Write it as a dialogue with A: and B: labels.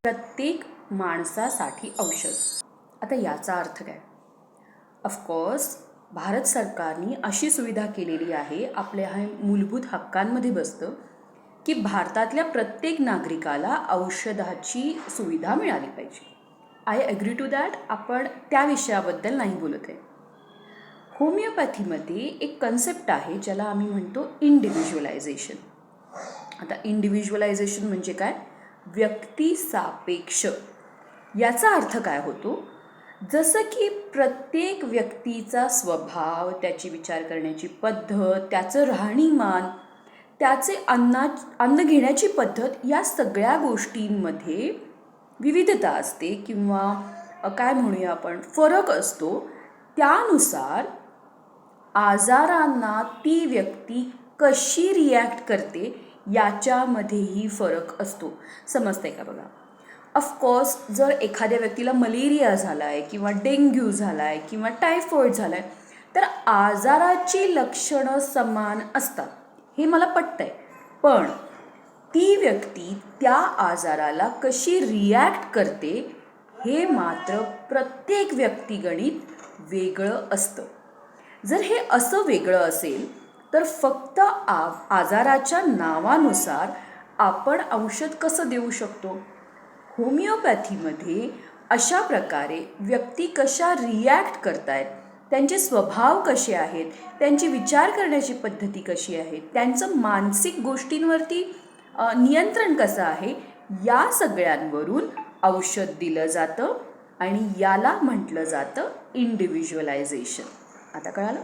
A: प्रत्येक माणसासाठी औषध. आता याचा अर्थ काय? ऑफकोर्स भारत सरकारने अशी सुविधा केलेली आहे, आपल्या ह्या मूलभूत हक्कांमध्ये बसतं की भारतातल्या प्रत्येक नागरिकाला औषधाची सुविधा मिळाली पाहिजे. I agree to that. आपण त्या विषयाबद्दल नाही बोलत आहे. होमिओपॅथीमध्ये एक कन्सेप्ट आहे ज्याला आम्ही म्हणतो इंडिव्हिज्युअलायझेशन. आता इंडिव्हिज्युअलायझेशन म्हणजे काय? व्यक्तिसापेक्ष. याचा अर्थ काय होतो? जसं की प्रत्येक व्यक्तीचा स्वभाव, त्याची विचार करण्याची पद्धत, त्याचं राहणीमान, त्याचे अन्न घेण्याची पद्धत, या सगळ्या गोष्टींमध्ये विविधता असते किंवा काय म्हणूया आपण, फरक असतो. त्यानुसार आजारांना ती व्यक्ती कशी रिॲक्ट करते याच्यामध्येही फरक असतो. समजतंय का बघा? ऑफकोर्स जर एखाद्या व्यक्तीला मलेरिया झाला आहे किंवा डेंग्यू झाला आहे किंवा टायफॉईड झाला आहे तर आजाराची लक्षणं समान असतात, हे मला पटतंय. पण ती व्यक्ती त्या आजाराला कशी रिॲक्ट करते हे मात्र प्रत्येक व्यक्तिगणित वेगळं असतं. जर हे असं वेगळं असेल तर फक्त आजाराच्या नावानुसार आपण औषध कसं देऊ शकतो? होमिओपॅथीमध्ये अशा प्रकारे व्यक्ती कशा रिॲक्ट करतायत, त्यांचे स्वभाव कसे आहेत, त्यांची विचार करण्याची पद्धती कशी आहे, त्यांचं मानसिक गोष्टींवरती नियंत्रण कसं आहे, या सगळ्यांवरून औषध दिलं जातं आणि याला म्हटलं जातं इंडिव्हिज्युअलायझेशन. आता कळालं?